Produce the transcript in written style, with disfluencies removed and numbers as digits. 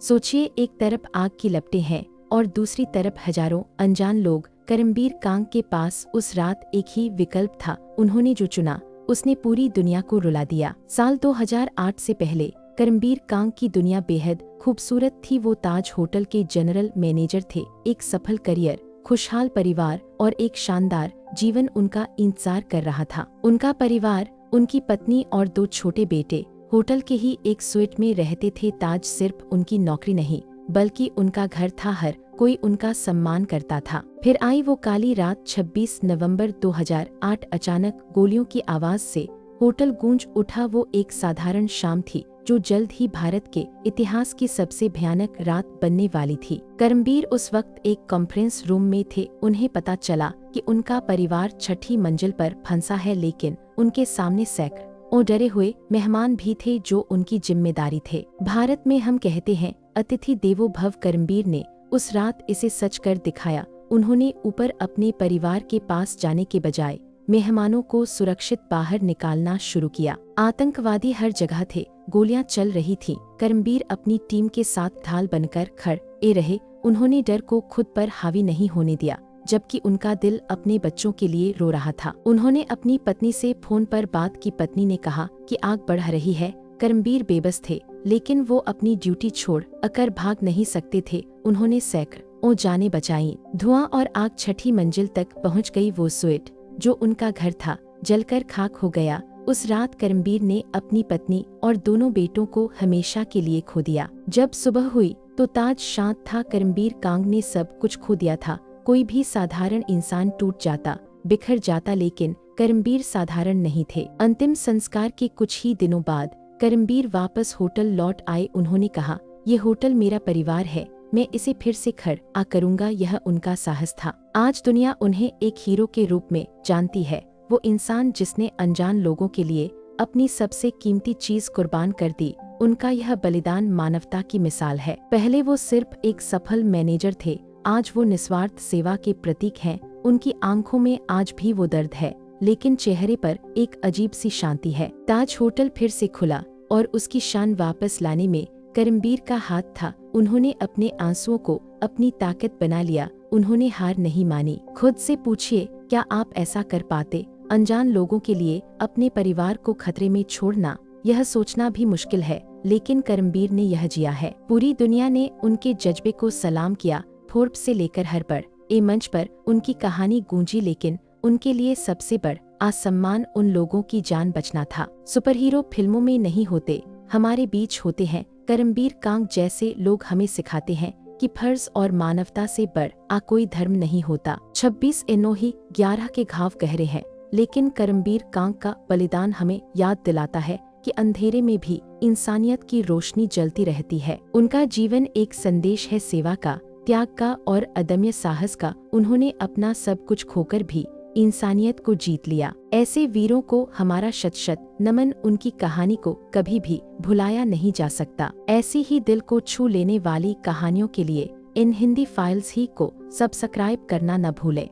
सोचिए, एक तरफ आग की लपटें हैं और दूसरी तरफ हजारों अनजान लोग। करमबीर कांग के पास उस रात एक ही विकल्प था। उन्होंने जो चुना उसने पूरी दुनिया को रुला दिया। साल 2008 से पहले करमबीर कांग की दुनिया बेहद खूबसूरत थी। वो ताज होटल के जनरल मैनेजर थे। एक सफल करियर, खुशहाल परिवार और एक शानदार जीवन उनका इंतजार कर रहा था। उनका परिवार, उनकी पत्नी और 2 छोटे बेटे होटल के ही एक स्वीट में रहते थे। ताज सिर्फ उनकी नौकरी नहीं बल्कि उनका घर था। हर कोई उनका सम्मान करता था। फिर आई वो काली रात, 26 नवंबर 2008। अचानक गोलियों की आवाज से होटल गूंज उठा। वो एक साधारण शाम थी जो जल्द ही भारत के इतिहास की सबसे भयानक रात बनने वाली थी। करमबीर उस वक्त एक कॉन्फ्रेंस रूम में थे। उन्हें पता चला कि उनका परिवार 6ठी मंजिल पर फंसा है, लेकिन उनके सामने सैकड़ों डरे हुए मेहमान भी थे जो उनकी जिम्मेदारी थे। भारत में हम कहते हैं अतिथि देवो भव। करमबीर ने उस रात इसे सच कर दिखाया। उन्होंने ऊपर अपने परिवार के पास जाने के बजाय मेहमानों को सुरक्षित बाहर निकालना शुरू किया। आतंकवादी हर जगह थे, गोलियां चल रही थीं। करमबीर अपनी टीम के साथ ढाल बनकर खड़े रहे। उन्होंने डर को खुद पर हावी नहीं होने दिया, जबकि उनका दिल अपने बच्चों के लिए रो रहा था। उन्होंने अपनी पत्नी से फोन पर बात की। पत्नी ने कहा कि आग बढ़ रही है। करमबीर बेबस थे, लेकिन वो अपनी ड्यूटी छोड़ कर भाग नहीं सकते थे। उन्होंने सैकड़ों जानें बचाई। धुआं और आग 6ठी मंजिल तक पहुंच गई। वो स्वीट जो उनका घर था जलकर खाक हो गया। उस रात करमबीर ने अपनी पत्नी और दोनों बेटों को हमेशा के लिए खो दिया। जब सुबह हुई तो ताज शांत था। करमबीर कांग ने सब कुछ खो दिया था। कोई भी साधारण इंसान टूट जाता, बिखर जाता, लेकिन करमबीर साधारण नहीं थे। अंतिम संस्कार के कुछ ही दिनों बाद करमबीर वापस होटल लौट आए। उन्होंने कहा, ये होटल मेरा परिवार है, मैं इसे फिर से खड़ा करूंगा। यह उनका साहस था। आज दुनिया उन्हें एक हीरो के रूप में जानती है। वो इंसान जिसने अनजान लोगों के लिए अपनी सबसे कीमती चीज कुर्बान कर दी। उनका यह बलिदान मानवता की मिसाल है। पहले वो सिर्फ एक सफल मैनेजर थे, आज वो निस्वार्थ सेवा के प्रतीक हैं। उनकी आंखों में आज भी वो दर्द है, लेकिन चेहरे पर एक अजीब सी शांति है। ताज होटल फिर से खुला और उसकी शान वापस लाने में करमबीर का हाथ था। उन्होंने अपने आंसुओं को अपनी ताकत बना लिया। उन्होंने हार नहीं मानी। खुद से पूछिए, क्या आप ऐसा कर पाते? अनजान लोगों के लिए अपने परिवार को खतरे में छोड़ना, यह सोचना भी मुश्किल है, लेकिन करमबीर ने यह जिया है। पूरी दुनिया ने उनके जज्बे को सलाम किया। फोर्ब्स से लेकर हर बड़े मंच पर उनकी कहानी गूंजी, लेकिन उनके लिए सबसे बड़ा सम्मान उन लोगों की जान बचना था। सुपरहीरो फिल्मों में नहीं होते, हमारे बीच होते हैं। करमबीर कांग जैसे लोग हमें सिखाते हैं कि फर्ज और मानवता से बड़ा कोई धर्म नहीं होता। 26 एनोही 11 के घाव गहरे हैं, लेकिन करमबीर कांग का बलिदान हमें याद दिलाता है कि अंधेरे में भी इंसानियत की रोशनी जलती रहती है। उनका जीवन एक संदेश है सेवा का, त्याग का और अदम्य साहस का। उन्होंने अपना सब कुछ खोकर भी इंसानियत को जीत लिया। ऐसे वीरों को हमारा शत-शत नमन। उनकी कहानी को कभी भी भुलाया नहीं जा सकता। ऐसी ही दिल को छू लेने वाली कहानियों के लिए इन हिंदी फाइल्स ही को सब्सक्राइब करना न भूलें।